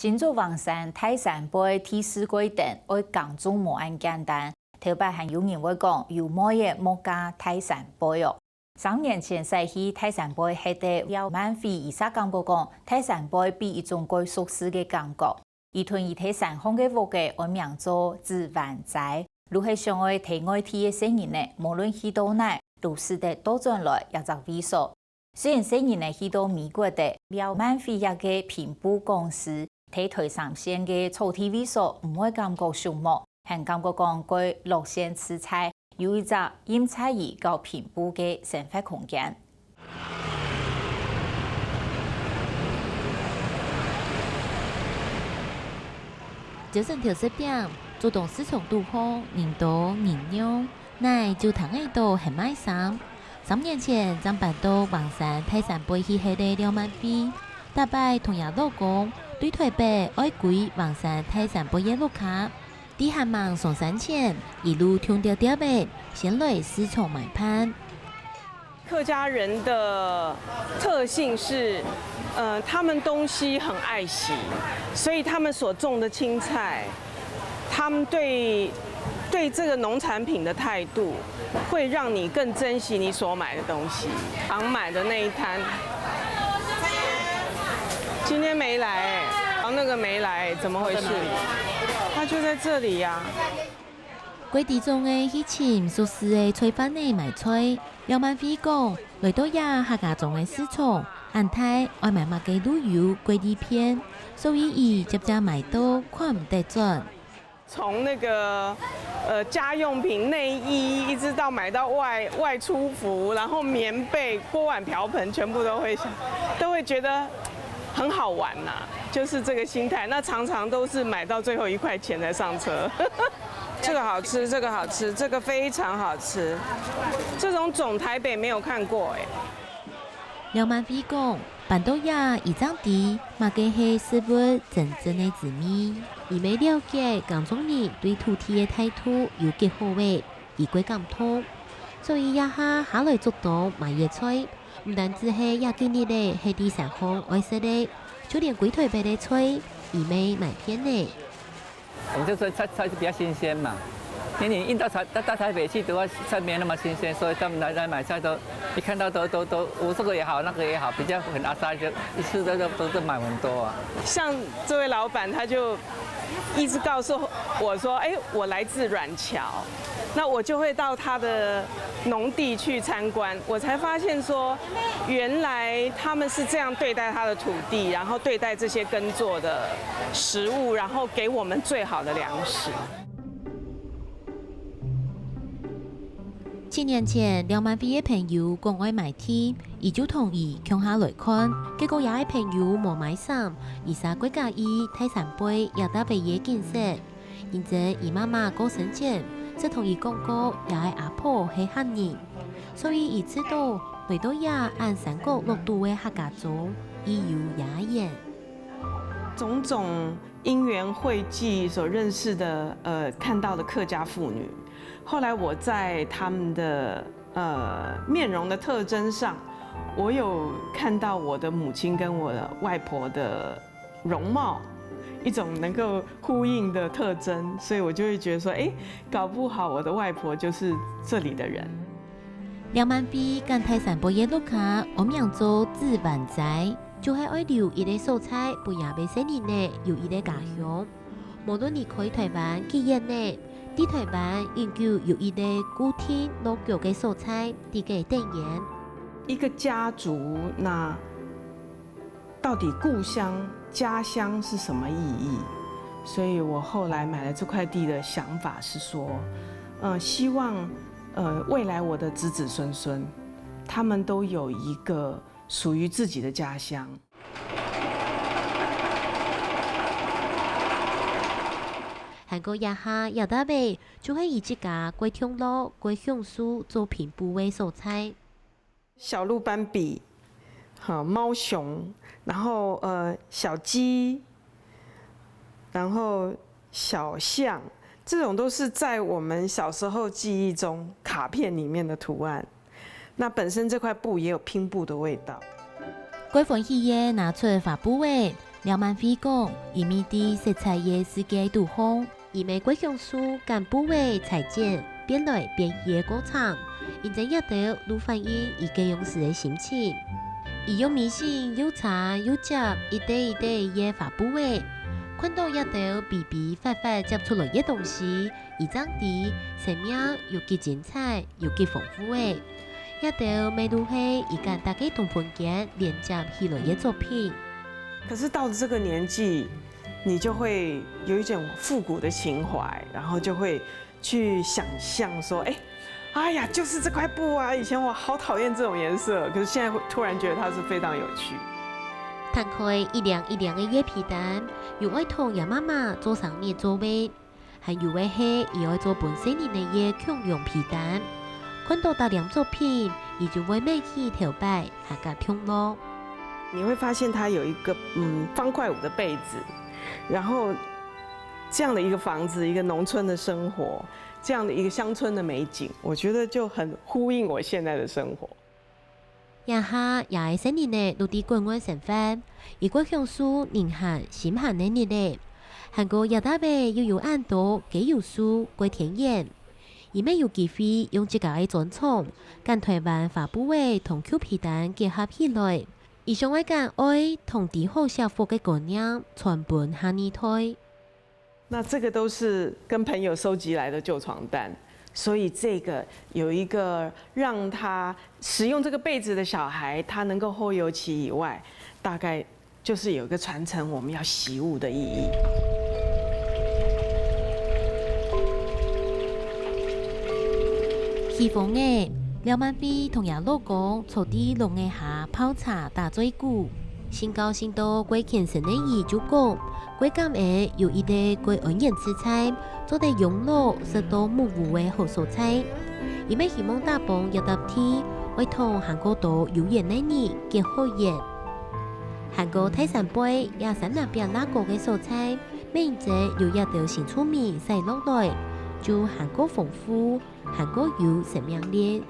新竹黄山泰山杯第四规定，为港中无按简单。头摆还有人会讲，有某嘢莫加泰山杯哦。3年前使去泰山杯迄个要满费，伊啥感觉讲泰山杯比一种归属式嘅感觉。伊吞伊泰山风嘅屋嘅，我名做自万载。如係想愛睇外地嘅聲音呢，無論去到哪，都是得多轉來一隻位數。雖然聲音呢去到美國的了滿費一個評估公司，睇台上線嘅草地位數唔會感覺數目，係感覺講佢落線吃菜，有一隻飲菜兒到評估嘅生活空間。這成條色餅。做董事從度後，人多人nhiều，乃就堂愛到很賣衫。3年前，將辦到黃山泰山杯去迄個2萬幣，大擺同樣老公對台北愛歸黃山泰山杯嘅路卡，啲漢忙送山前，一路聽到調尾，先來私從買盤。客家人的特性是，他們東西很愛惜，所以他們所種的青菜。他們對這個農產品的態度，會讓你更珍惜你所買的東西。常買的那一攤，今天沒來，然後那個沒來，怎麼回事？他就在這裡呀。貴地中嘅去請熟識嘅菜販嚟買菜，有萬飛講來到呀客家種嘅市場，安泰外賣物嘅都有貴地片，所以伊接着買到看唔得準。從那個家用品、內衣，一直到買到外出服，然後棉被、鍋碗瓢盆，全部都會覺得很好玩呐、就是這個心態。那常常都是買到最後1塊錢才上車。這個好吃，這個好吃，這個非常好吃。這種種台北沒有看過哎。兩萬飛講，辦到呀一張地，嘛嘅係食物真正嘅滋味。而未了解港中人對土地嘅態度有幾好嘅，而歸感通，所以也下來做到買嘢菜，唔單止係也見你哋係第三方愛食嘅，就連歸台北嘅菜，而未買偏嘅。我們就說菜是比較新鮮嘛，因為你運到台北去的話，菜沒那麼新鮮，所以他們來買菜都一看到都我這個也好，那個也好，比較很阿塞，就一次都是買很多啊。像這位老闆他就一直告訴我說：“哎，我來自軟橋，那我就會到他的農地去參觀，我才發現說，原來他們是這樣對待他的土地，然後對待這些耕作的食物，然後給我們最好的糧食。” 7年前，2萬飛嘅朋友講愛買地，伊就同意向下來看。結果也係朋友冇買衫，而且國家伊泰山杯也特別嘢建設。因此，伊媽媽過生前，則同伊講過也係阿婆係漢人，所以伊知道來到也按396度嘅客家族，伊有也言。種種因緣匯聚所認識的看到的客家婦女。後來我在他們的面容的特徵上，我有看到我的母親跟我的外婆的容貌，一種能夠呼應的特徵，所以我就會覺得說，哎，搞不好我的外婆就是這裡的人。2萬飛跟泰山杯嘅路卡，我名做自萬仔，就係愛留一個素材，不也俾生年呢有一個家鄉。無論你開台灣幾遠呢？啲台灣研究有一個古天老舊嘅素材，啲嘅定言。一個家族，那到底故鄉、家鄉是什麼意義？所以我後來買了這塊地的想法是說，希望未來我的子子孫孫，他們都有一個屬於自己的家鄉。韓國也下有得味，就係以自家歸鄉路、歸鄉書做平鋪為素材。小鹿斑比，貓熊，然後小雞，然後小象，這種都是在我們小時候記憶中卡片裡面的圖案。那本身這塊布也有拼布的味道。歸還喜嘢拿出發布誒。廖曼辉讲，伊面对色彩的世界杜风，伊美国乡书干部位裁剪变来变去的过程，因在也得愈反映伊家用时的心情。伊用迷信又查又夹一块一块的发布位，看到也得比比发发接出来的东西，伊长地生命又极精彩又极丰富的，也得美如黑伊跟大家同盘间连接起来的作品。可是到了这个年纪，你就会有一种复古的情怀，然后就会去想象说，哎呀，就是这块布啊！以前我好讨厌这种颜色，可是现在会突然觉得它是非常有趣。摊开一两一两的叶皮蛋，有爱同爷妈妈做上面座位，还有位是伊爱做本身人的叶共用皮蛋。看到大量作品，伊就会买起头摆，下个听咯。你会发现它有一个方块5的被子，然后这样的一个房子，一个农村的生活，这样的一个乡村的美景，我觉得就很呼应我现在的生活。也下也係新年呢，陸地觀光成分，如果向書年限閃行呢年呢，韓國也大備又有按多幾有書過田園，而咩有機會用這個嘅專廠，跟台灣發布會同 Q 皮蛋結合起來，而上愛間愛同地好社福嘅觀念傳本下年推。那這個都是跟朋友收集來的舊床單。所以这个有一个让他使用这个被子的小孩，他能够后油期以外，大概就是有一个传承我们要习物的意义。喜逢嘅廖曼輝同爺老公坐啲龍嘅下泡茶打嘴鼓，先高先多歸虔誠嘅意就講，歸今誒有一啲歸安人吃菜。做得用路食到木糊嘅好蔬菜，而咩希望大幫一搭天，會同韓國島有緣嘅人結好緣。韓國泰山杯也是那邊那個嘅蔬菜，每者有一條新出名細落來，就韓國豐富，韓國有生命力。